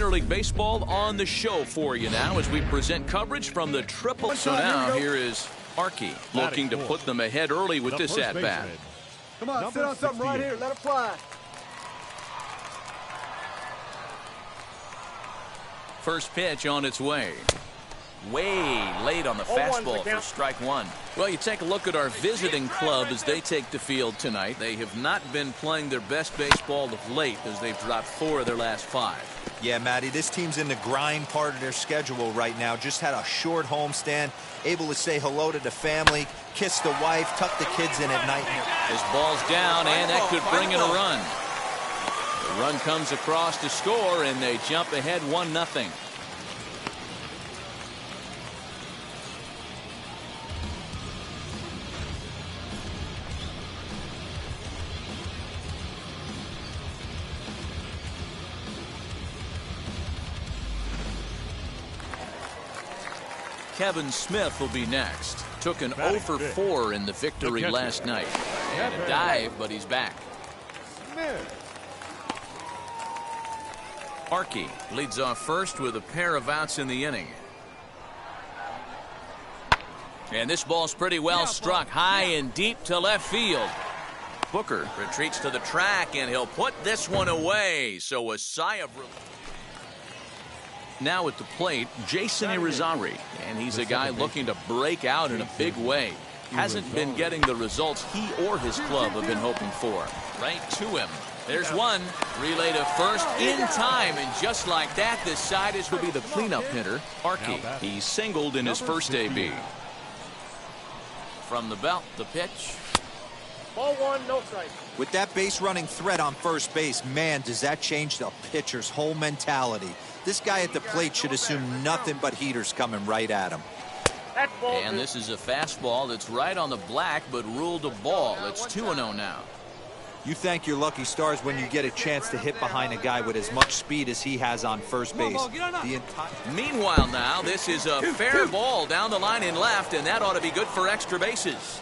minor league baseball on the show for you now as we present coverage from the triple. So now here is Archie looking to put them ahead early with this at-bat. Come on, sit on something right here. Let it fly. First pitch on its way. Way late on the fastball for strike one. Well, you take a look at our visiting club as they take the field tonight. They have not been playing their best baseball of late as they've dropped 4 of their last 5. Yeah, Matty, this team's in the grind part of their schedule right now. Just had a short homestand, able to say hello to the family, kiss the wife, tuck the kids in at night. His ball's down, and that could bring in a run. The run comes across to score, and they jump ahead 1-0. Kevin Smith will be next. Took an 0 for 4 in the victory last night. And a dive, but he's back. Archie leads off first with a pair of outs in the inning. And this ball's pretty well struck high and deep to left field. Booker retreats to the track, and he'll put this one away. So a sigh of relief. Now at the plate, Jason Irizarry, and he's a guy looking to break out in a big way. Hasn't been getting the results he or his club have been hoping for. Right to him. There's one. Relay to first in time, and just like that, this side is will be the cleanup hitter, Archie. He singled in his first AB. From the belt, the pitch. Ball 1, no strike. With that base running threat on first base, man, does that change the pitcher's whole mentality. This guy at the plate should assume nothing but heaters coming right at him. And this is a fastball that's right on the black, but ruled a ball. It's 2-0 now. You thank your lucky stars when you get a chance to hit behind a guy with as much speed as he has on first base. Meanwhile now, this is a fair ball down the line in left, and that ought to be good for extra bases.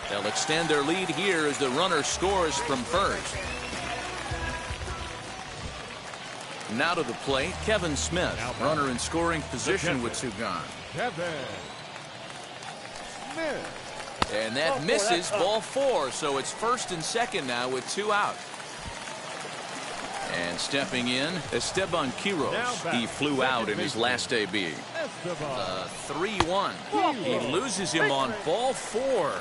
They'll extend their lead here as the runner scores from first. Now to the plate, Kevin Smith, runner in scoring position with 2 gone. And that misses, ball 4, so it's first and second now with 2 out. And stepping in, Esteban Quiroz. He flew out in his last AB. 3-1. He loses him on ball 4.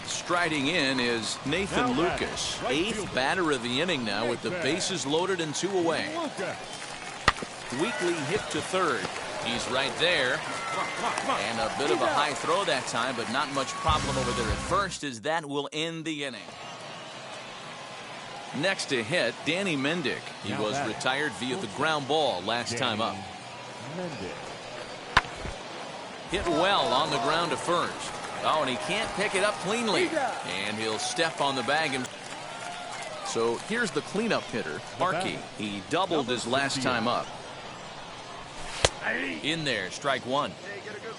Striding in is Nathan Lucas, 8th batter of the inning now with the bases loaded and 2 away. Weekly hit to third. He's right there. And a bit of a high throw that time, but not much problem over there at first, as that will end the inning. Next to hit, Danny Mendick. He was retired via the ground ball last time up. Hit well on the ground to first. Oh, and he can't pick it up cleanly. And he'll step on the bag. So here's the cleanup hitter, Archie. He doubled his last time up. In there, strike 1.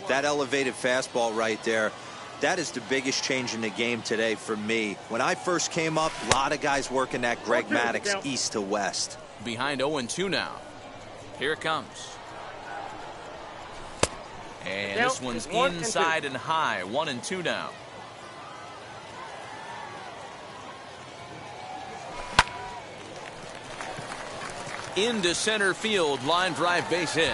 That elevated fastball right there, that is the biggest change in the game today for me. When I first came up, a lot of guys working that Greg Maddux east to west. Behind 0-2 now. Here it comes. And this one's inside and high. 1-2 now. Into center field, line drive, base hit.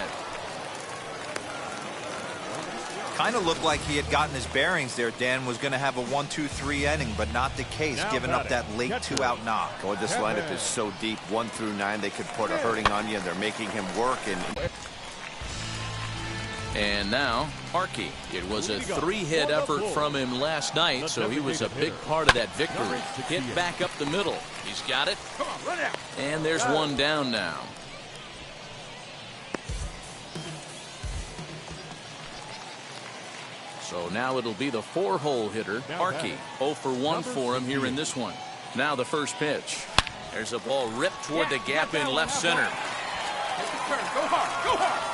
Kind of looked like he had gotten his bearings there. Dan was going to have a 1-2-3 inning, but not the case, giving up that late 2-out knock. Oh, this lineup is so deep, 1 through 9. They could put a hurting on you, and they're making him work. And now, Archie. It was a 3-hit effort from him last night, so he was a big part of that victory. Hit back up the middle. He's got it. And there's one down now. So now it'll be the 4-hole hitter, Archie. 0 for 1 for him here in this one. Now the first pitch. There's a ball ripped toward the gap in left center. Go hard.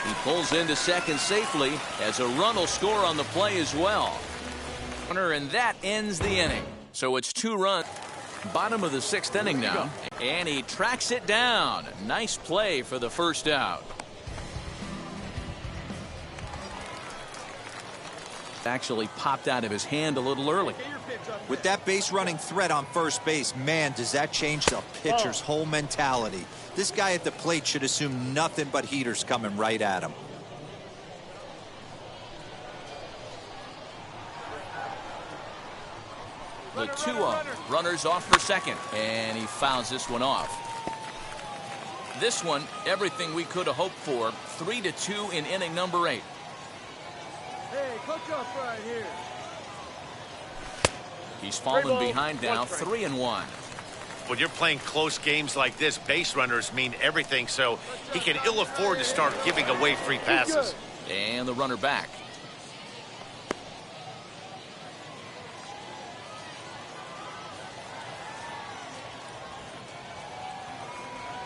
He pulls into second safely as a run will score on the play as well. And that ends the inning. So it's 2 runs. Bottom of the 6th inning now. And he tracks it down. Nice play for the first out. Actually popped out of his hand a little early. With that base running threat on first base, man, does that change the pitcher's whole mentality. This guy at the plate should assume nothing but heaters coming right at him. The 2-0. Runners off for second. And he fouls this one off. This one, everything we could have hoped for. 3-2 in inning number 8. Hey, coach up right here. He's fallen behind now, 3-1. When you're playing close games like this, base runners mean everything, so he can ill afford to start giving away free passes. And the runner back.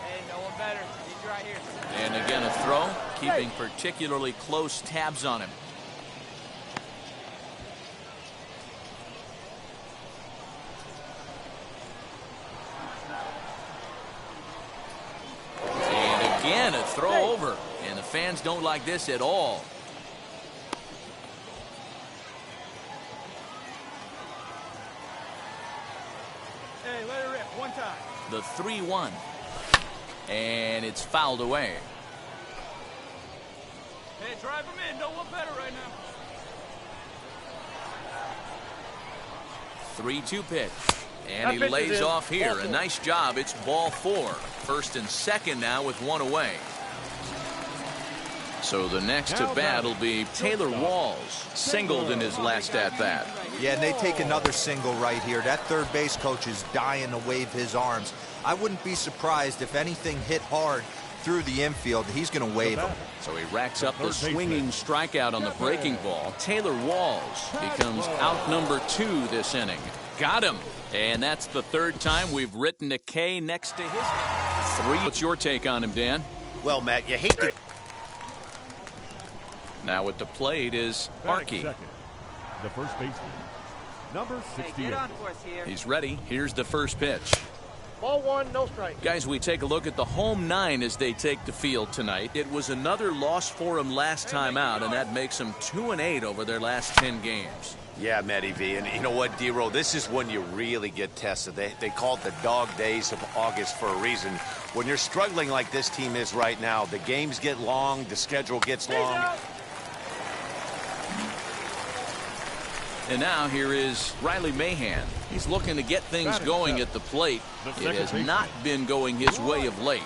Hey, no one better. He's right here. And again a throw, keeping particularly close tabs on him. Again, a throw over, and the fans don't like this at all. Hey, let it rip one time. The 3-1, and it's fouled away. Hey, drive him in. No one better right now. 3-2 pitch, and he lays off here. A nice job. It's ball 4. First and second now with 1 away. So the next to bat will be Taylor Walls, singled in his last at-bat. Yeah, and they take another single right here. That third base coach is dying to wave his arms. I wouldn't be surprised if anything hit hard through the infield. He's going to wave him. So he racks up the swinging strikeout on the breaking ball. Taylor Walls becomes out number 2 this inning. Got him. And that's the 3rd time we've written a K next to his 3. What's your take on him, Dan? Well, Matt, you hate to... Now at the plate is Arky. The first baseman, number 68. He's ready. Here's the first pitch. Ball 1, no strike. Guys, we take a look at the home 9 as they take the field tonight. It was another loss for them last time out, and that makes them 2-8 over their last 10 games. Yeah, Matty V, and you know what, D-Row, this is when you really get tested. They call it the dog days of August for a reason. When you're struggling like this team is right now, the games get long, the schedule gets long. And now here is Riley Mahan. He's looking to get things going at the plate. It has not been going his way of late.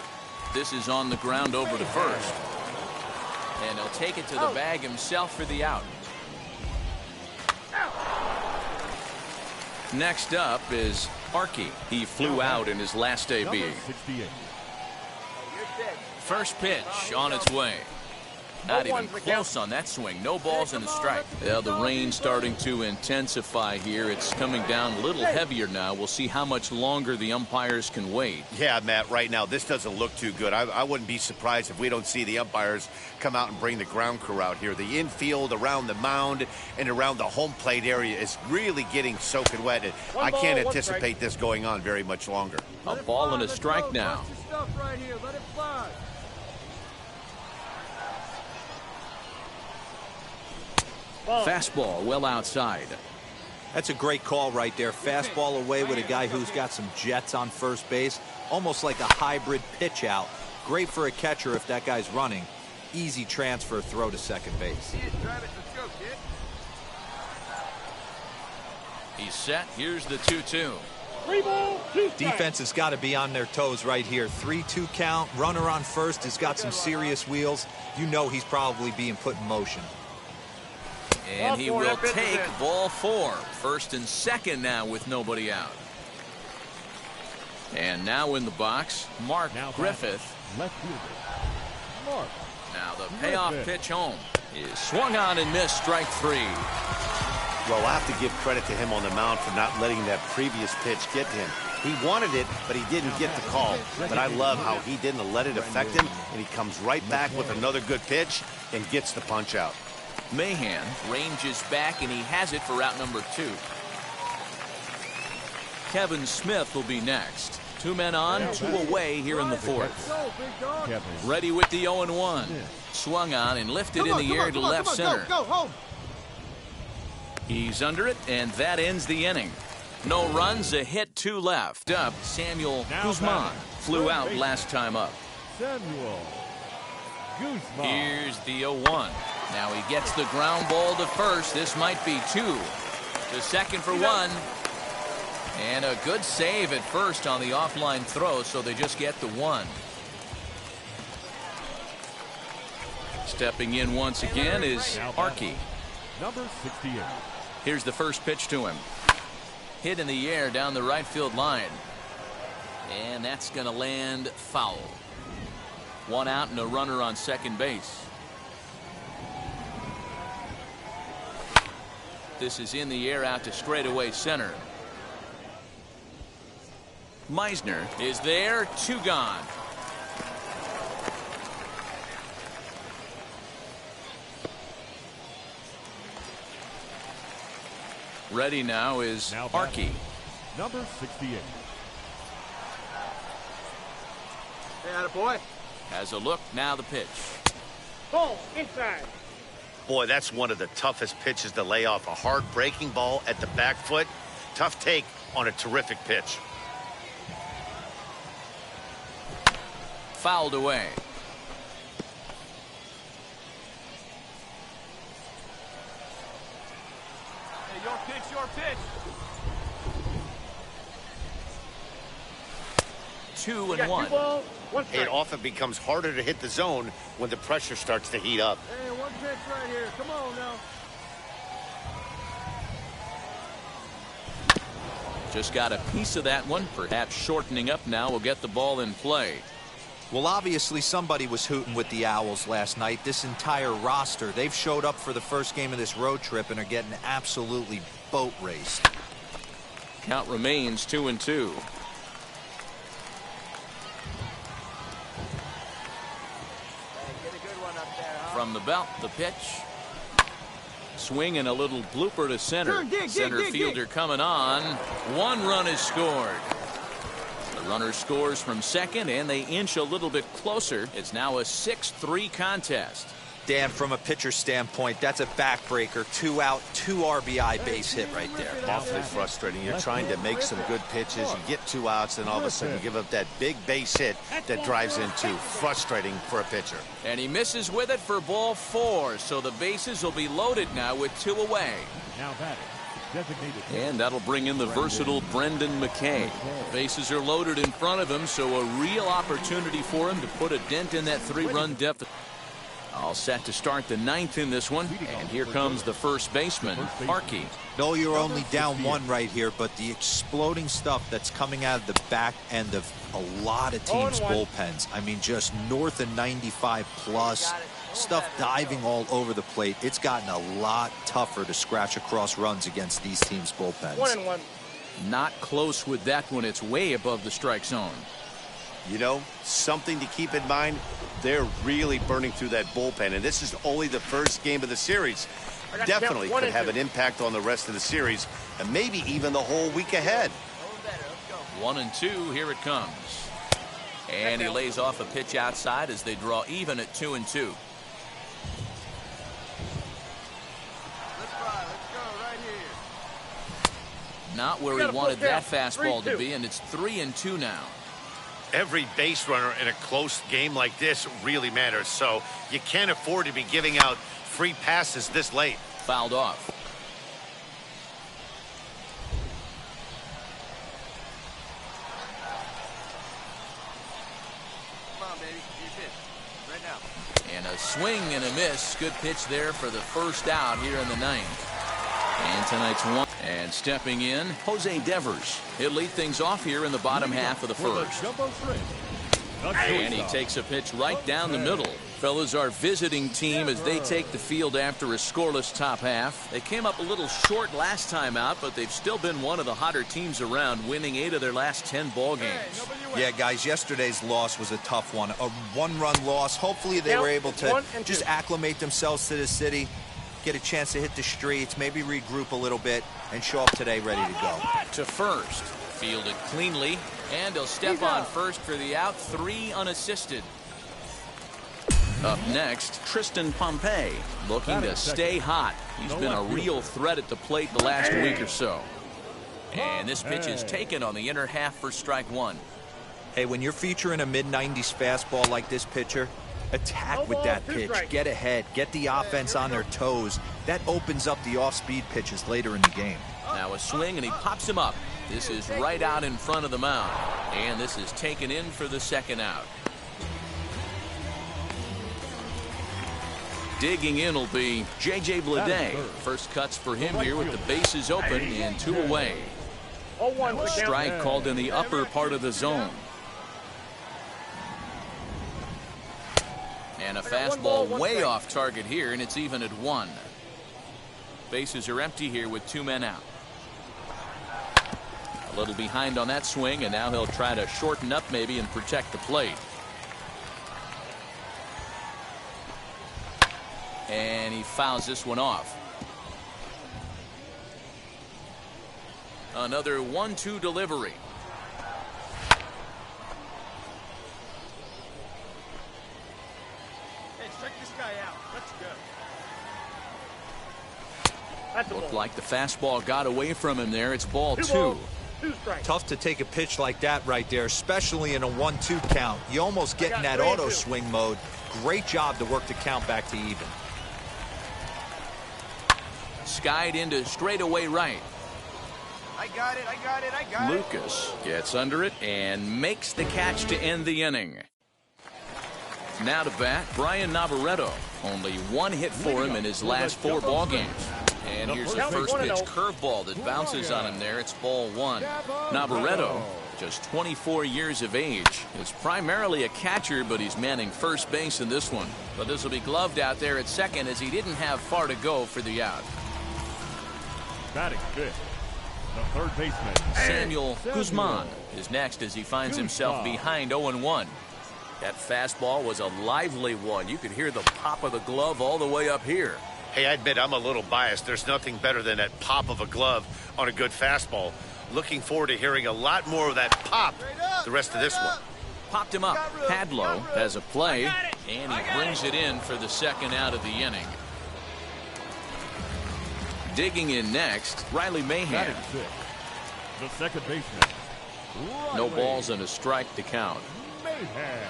This is on the ground over to first. And he'll take it to the bag himself for the out. Next up is Arky. He flew out in his last AB. First pitch on its way. Not even close on that swing. No balls and a strike. Yeah, the rain's starting to intensify here. It's coming down a little heavier now. We'll see how much longer the umpires can wait. Yeah, Matt, right now, this doesn't look too good. I wouldn't be surprised if we don't see the umpires come out and bring the ground crew out here. The infield around the mound and around the home plate area is really getting soaking wet. And I can't anticipate this going on very much longer. A ball and a strike now. Let it fly. Fastball well outside. That's a great call right there. Fastball away with a guy who's got some jets on first base. Almost like a hybrid pitch out. Great for a catcher if that guy's running. Easy transfer throw to second base. He's set. Here's the 2-2. Defense has got to be on their toes right here. 3-2 count. Runner on first has got some serious wheels. You know he's probably being put in motion. And he will take ball 4. First and second now with nobody out. And now in the box, Mark Griffith. Left fielder, Mark. Now the payoff pitch home is swung on and missed, strike 3. Well, I have to give credit to him on the mound for not letting that previous pitch get to him. He wanted it, but he didn't get the call. But I love how he didn't let it affect him, and he comes right back with another good pitch and gets the punch out. Mahan ranges back, and he has it for out number 2. Kevin Smith will be next. 2 men on, 2 away here in the fourth. Ready with the 0-1. Swung on and lifted in the air to left center. He's under it, and that ends the inning. No runs, a hit, 2 left. Up, Samuel Guzman flew out last time up. Samuel Guzman. Here's the 0-1. Now he gets the ground ball to first. This might be 2. To second for 1. And a good save at first on the offline throw, so they just get the 1. Stepping in once again is Archie. Number 68. Here's the first pitch to him. Hit in the air down the right field line. And that's going to land foul. 1 out and a runner on second base. This is in the air out to straightaway center. Meisner is there, 2 gone. Ready now is Archie. Number 68. Hey, attaboy. Has a look, now the pitch. Boom, inside. Boy, that's one of the toughest pitches to lay off. A hard breaking ball at the back foot. Tough take on a terrific pitch. Fouled away. Hey, your pitch, your pitch. 2 You got and 1. 2 balls, 1 strike. It often becomes harder to hit the zone when the pressure starts to heat up. Hey, 1 pitch right here. Come on now. Just got a piece of that one. Perhaps shortening up now will get the ball in play. Well, obviously somebody was hooting with the Owls last night. This entire roster, they've showed up for the first game of this road trip and are getting absolutely boat raced. Count remains 2 and 2. Hey, get a good one up there, huh? From the belt, the pitch. Swing and a little blooper to center. Center fielder coming on. 1 run is scored. The runner scores from second, and they inch a little bit closer. It's now a 6-3 contest. Dan, from a pitcher standpoint, that's a backbreaker. 2 out, 2 RBI base hit right there. Awfully frustrating. You're trying to make some good pitches. You get 2 outs, and all of a sudden you give up that big base hit that drives in 2. Frustrating for a pitcher. And he misses with it for ball 4, so the bases will be loaded now with 2 away. Now batting. Designated. And that'll bring in the versatile Brendan McKay. Bases are loaded in front of him, so a real opportunity for him to put a dent in that 3-run deficit. All set to start the 9th in this one, and here comes the first baseman, Archie. No, you're only down 1 right here, but the exploding stuff that's coming out of the back end of a lot of teams' bullpens. I mean, just north of 95 plus. Stuff diving all over the plate. It's gotten a lot tougher to scratch across runs against these teams' bullpens. 1 and 1. Not close with that one. It's way above the strike zone. You know, something to keep in mind, they're really burning through that bullpen, and this is only the first game of the series. Definitely could have an impact on the rest of the series, and maybe even the whole week ahead. 1 and 2, here it comes. And he lays off a pitch outside as they draw even at 2 and 2. Not where he wanted that fastball to be, and it's 3 and 2 now. Every base runner in a close game like this really matters, so you can't afford to be giving out free passes this late. Fouled off. Come on, baby. You pitch. Right now. And a swing and a miss. Good pitch there for the first out here in the 9th. And tonight's one. And stepping in, Jose Devers. He'll lead things off here in the bottom half of the first. And he takes a pitch right down the middle. Fellas, our visiting team as they take the field after a scoreless top half. They came up a little short last time out, but they've still been one of the hotter teams around, winning 8 of their last 10 ball games. Yeah, guys, yesterday's loss was a tough one. A 1-run loss. Hopefully they were able to just acclimate themselves to the city, get a chance to hit the streets, maybe regroup a little bit, and show up today ready to go. To first. Fielded cleanly, and he'll step on first for the out. 3 unassisted. Up next, Tristan Pompe, looking to stay hot. He's been a real threat at the plate the last week or so. And this pitch is taken on the inner half for strike 1. Hey, when you're featuring a mid-90s fastball like this pitcher, attack with that pitch. Get ahead. Get the offense on their toes. That opens up the off-speed pitches later in the game. Now a swing, and he pops him up. This is right out in front of the mound. And this is taken in for the second out. Digging in will be J.J. Bleday. First cuts for him here with the bases open and 2 away. A strike called in the upper part of the zone. And a fastball way off target here, and it's even at 1. Bases are empty here with 2 men out. A little behind on that swing, and now he'll try to shorten up maybe and protect the plate. And he fouls this one off. Another 1-2 delivery. Hey, strike this guy out. Let's go. Looked like the fastball got away from him there. It's ball 2. Tough to take a pitch like that right there, especially in a 1-2 count. You almost get in that auto swing mode. Great job to work the count back to even. Skied into straightaway right. I got it. Lucas gets under it and makes the catch to end the inning. Now to bat, Brian Navarreto. Only 1 hit for him in his last 4 ball games. And here's the first pitch curveball that bounces on him there. It's ball 1. Navarreto, just 24 years of age, is primarily a catcher, but he's manning first base in this one. But this will be gloved out there at second, as he didn't have far to go for the out. Batting fifth, the third baseman, Samuel Guzman is next as he finds himself behind 0-1. That fastball was a lively one. You could hear the pop of the glove all the way up here. Hey, I admit I'm a little biased. There's nothing better than that pop of a glove on a good fastball. Looking forward to hearing a lot more of that pop the rest of this one. Popped him up. Padlo has a play, and he brings it in for the second out of the inning. Digging in next, Riley Mahan. batting sixth, the second baseman, No balls and a strike to count. Mahan.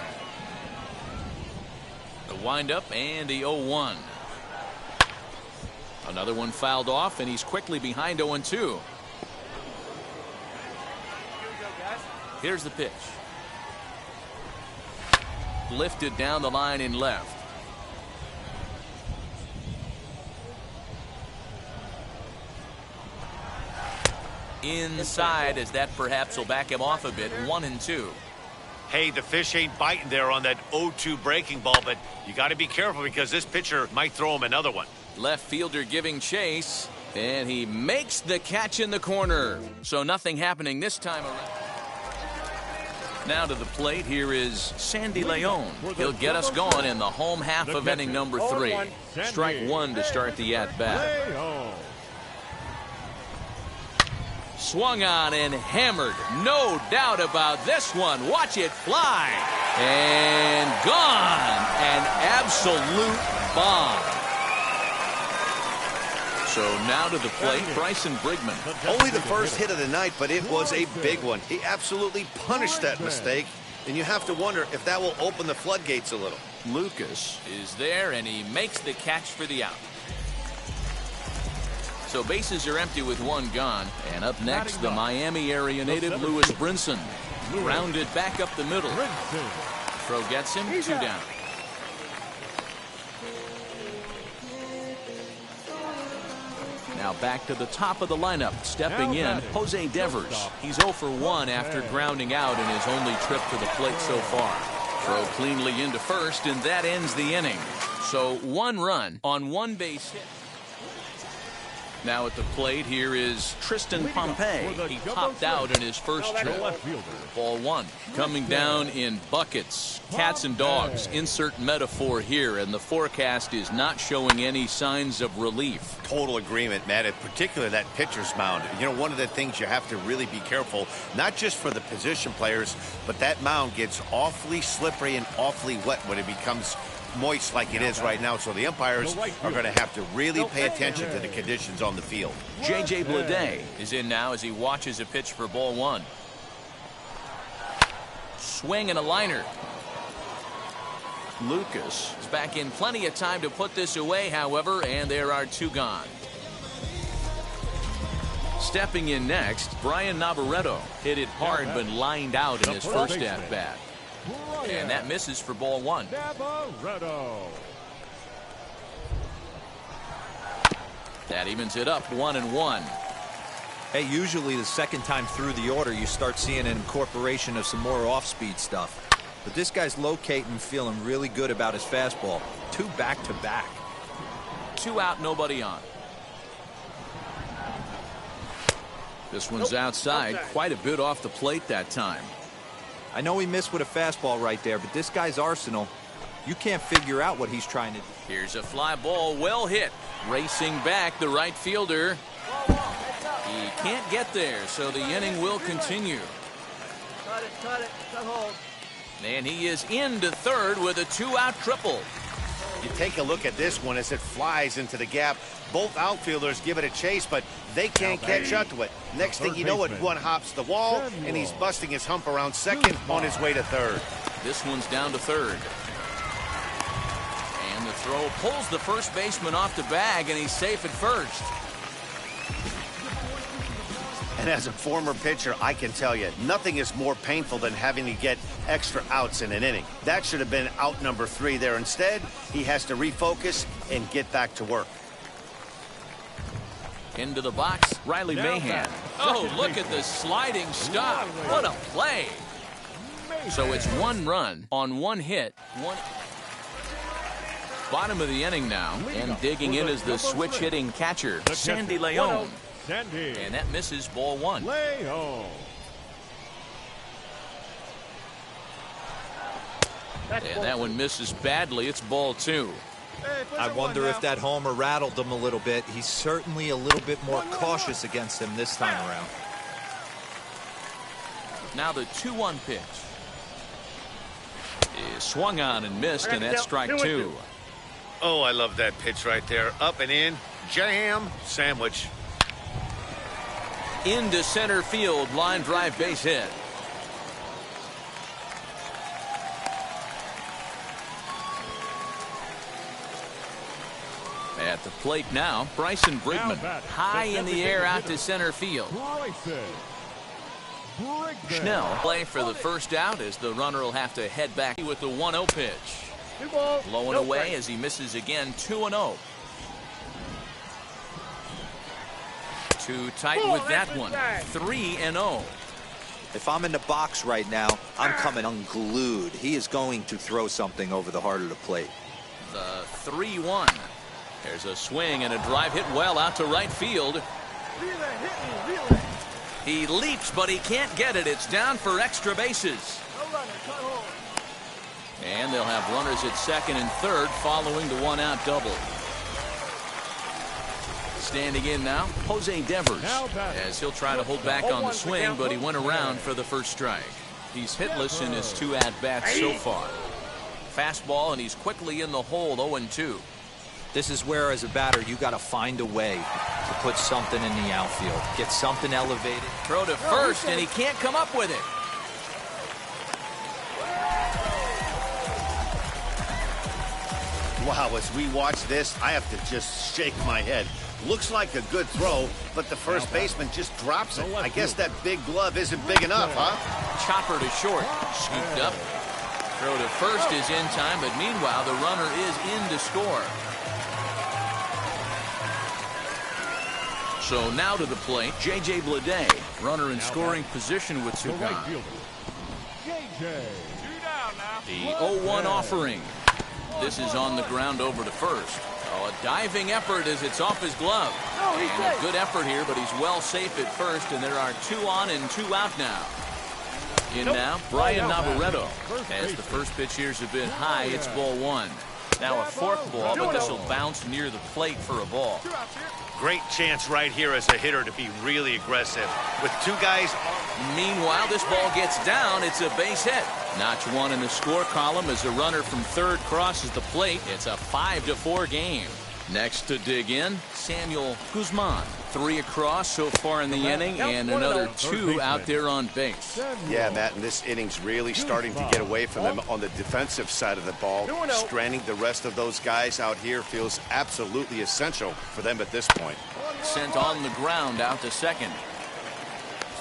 The windup and the 0-1. Another one fouled off, and he's quickly behind 0-2. Here's the pitch. Lifted down the line in left. Inside, as that perhaps will back him off a bit. 1-2. Hey, the fish ain't biting there on that 0-2 breaking ball, but you got to be careful because this pitcher might throw him another one. Left fielder giving chase, and he makes the catch in the corner. So nothing happening this time around. Now to the plate, here is Sandy Leone. He'll get us going in the home half of inning number 3. Strike 1 to start the at-bat. Leone. Swung on and hammered. No doubt about this one. Watch it fly. And gone. An absolute bomb. So now to the plate, Bryson Brigman. Only the first hit of the night, but it was a big one. He absolutely punished that mistake, and you have to wonder if that will open the floodgates a little. Lucas is there, and he makes the catch for the out. So bases are empty with 1 gone. And up next, the Miami area native Lewis Brinson. Rounded back up the middle. Throw gets him, 2 down. Now back to the top of the lineup. Stepping in, Jose Devers. He's 0 for 1 after grounding out in his only trip to the plate so far. Throw cleanly into first, and that ends the inning. So 1 run on 1 base hit. Now at the plate, here is Tristan Pompe. He popped out in his first trip. Ball one. Coming down in buckets. Cats and dogs. Insert metaphor here, and the forecast is not showing any signs of relief. Total agreement, Matt, in particular that pitcher's mound. You know, one of the things you have to really be careful, not just for the position players, but that mound gets awfully slippery and awfully wet when it becomes moist like it is right now, so the umpires are going to have to really pay attention to the conditions on the field. Mlb is in now as he watches a pitch for ball one. Swing and a liner. Lucas is back in plenty of time to put this away, however, and there are two gone. Stepping in next, Brian Navarreto hit it hard but lined out in his first at-bat. And that misses for ball one. That evens it up 1-1. Hey, usually the second time through the order, you start seeing an incorporation of some more off-speed stuff. But this guy's locating, feeling really good about his fastball. Two back-to-back. 2 out, nobody on. This one's outside, quite a bit off the plate that time. I know he missed with a fastball right there, but this guy's arsenal, you can't figure out what he's trying to do. Here's a fly ball, well hit. Racing back, the right fielder. He can't get there, so the inning will continue. Cut it, hold. And he is into third with a 2-out triple. You take a look at this one as it flies into the gap. Both outfielders give it a chase, but they can't catch up to it. Next thing you know it, one hops the wall, and he's busting his hump around second on his way to third. This one's down to third. And the throw pulls the first baseman off the bag, and he's safe at first. And as a former pitcher, I can tell you, nothing is more painful than having to get extra outs in an inning. That should have been out number 3 there. Instead, he has to refocus and get back to work. Into the box, Riley Mahan. Oh, look at the sliding stop. What a play. So it's 1 run on 1 hit. Bottom of the inning now, and digging in is the switch-hitting catcher, Sandy Leone. And that misses ball 1. And that one misses badly. It's ball 2. I wonder if that homer rattled him a little bit. He's certainly a little bit more cautious against him this time around. Now the 2-1 pitch is swung on and missed, and that's strike 2. Oh, I love that pitch right there. Up and in, jam, sandwich. Into center field, line drive base hit. At the plate now, Bryson Brigman, high in the air out to center field. Schnell play for the first out as the runner will have to head back with the 1-0 pitch. Low and away as he misses again, 2-0. Too tight with that one, 3-0. If I'm in the box right now, I'm coming unglued. He is going to throw something over the heart of the plate. The 3-1. There's a swing and a drive hit well out to right field. He leaps, but he can't get it. It's down for extra bases. And they'll have runners at second and third following the 1-out double. Standing in now, Jose Devers, as he'll try to hold back on the swing, but he went around for the first strike. He's hitless in his 2 at-bats so far. Fastball, and he's quickly in the hole, 0-2. This is where, as a batter, you got to find a way to put something in the outfield. Get something elevated. Throw to first, and he can't come up with it. Wow, as we watch this, I have to just shake my head. Looks like a good throw, but the first baseman just drops it. I guess that big glove isn't big enough, huh? Chopper to short, scooped up. Throw to first is in time, but meanwhile, the runner is in to score. So now to the plate, Mlb, runner in scoring position with 2 gone. The 0-1 offering. This is on the ground over to first. Oh, a diving effort as it's off his glove. And a good effort here, but he's well safe at first, and there are 2 on and 2 out now. In now, Brian Navarreto. As the first pitch here's a bit high, it's ball 1. Now a fork ball, but this will bounce near the plate for a ball. Great chance right here as a hitter to be really aggressive. With 2 guys. Meanwhile, this ball gets down. It's a base hit. Notch 1 in the score column as a runner from third crosses the plate. It's a 5-4 game. Next to dig in, Samuel Guzman. 3 across so far in the inning, and another 2 out there on base. Yeah, Matt, and this inning's really starting to get away from them on the defensive side of the ball. Stranding the rest of those guys out here feels absolutely essential for them at this point. Sent on the ground out to second.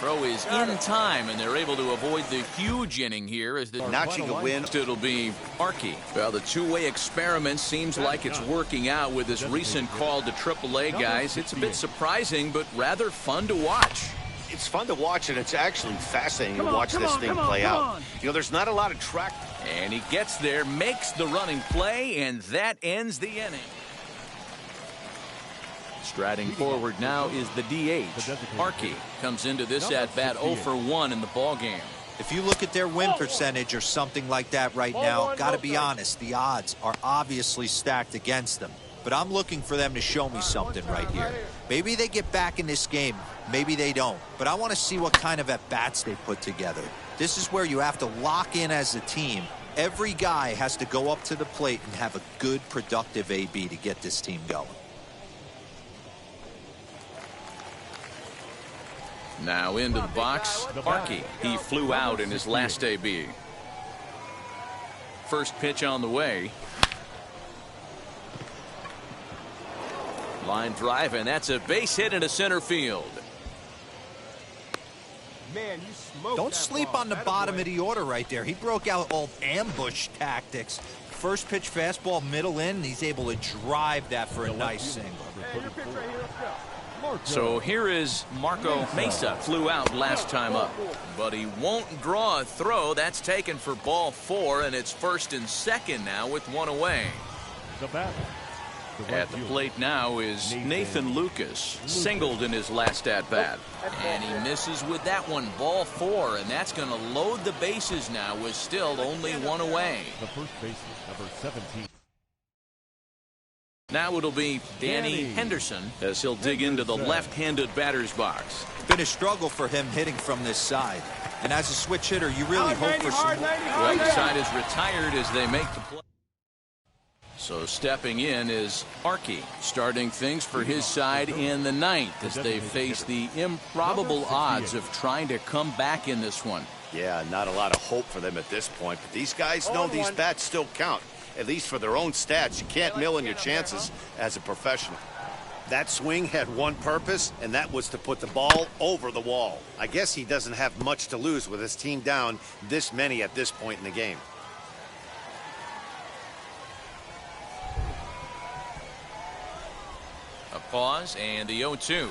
Throw is in time, and they're able to avoid the huge inning here as the notching a win. It'll be Archie. Well, the 2-way experiment seems like it's working out with this recent call to AAA guys. It's a bit surprising, but rather fun to watch. It's fun to watch, and it's actually fascinating to watch this thing play out. You know, there's not a lot of track. And he gets there, makes the running play, and that ends the inning. Striding forward now is the DH. Archie comes into this at-bat 0 for 1 in the ballgame. If you look at their win percentage or something like that right now, got to be honest, the odds are obviously stacked against them. But I'm looking for them to show me something right here. Maybe they get back in this game. Maybe they don't. But I want to see what kind of at-bats they put together. This is where you have to lock in as a team. Every guy has to go up to the plate and have a good, productive AB to get this team going. Now into the box, Archie. He flew out in his last AB. First pitch on the way. Line drive, and that's a base hit into center field. Man, you smoked. Don't sleep on the bottom of the order right there. He broke out all ambush tactics. First pitch fastball middle in, and he's able to drive that for a nice single. Hey, your pitch right here. Let's go. So here is Marco Mesa. Flew out last time up, but he won't draw a throw. That's taken for ball 4, and it's first and second now with 1 away. At the plate now is Nathan Lucas, singled in his last at-bat. And he misses with that one, ball 4, and that's going to load the bases now with still only 1 away. The first baseman, number 17. Now it'll be Danny Henderson as he'll dig into the left-handed batter's box. It's been a struggle for him hitting from this side. And as a switch hitter, you really hope for some... Well, the side is retired as they make the play. So stepping in is Archie, starting things for his side in the 9th as they face the improbable odds of trying to come back in this one. Yeah, not a lot of hope for them at this point, but these guys know these bats still count. At least for their own stats. You can't mill in your chances as a professional. That swing had one purpose, and that was to put the ball over the wall. I guess he doesn't have much to lose with his team down this many at this point in the game. A pause and the 0-2.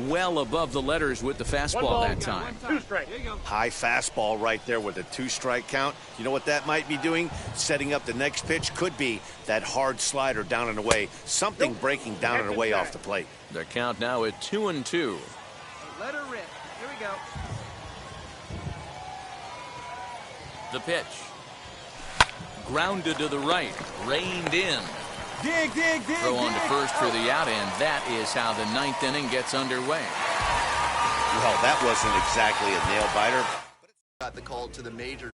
Well above the letters with the fastball that time. High fastball right there with a 2-strike count. You know what that might be doing? Setting up the next pitch. Could be that hard slider down and away. Something breaking down and away off the plate. The count now at 2-2. Let her rip. Here we go. The pitch. Grounded to the right. Reined in. Dig. Throw on to first for the out, and that is how the 9th inning gets underway. Well, that wasn't exactly a nail-biter. Got the call to the major.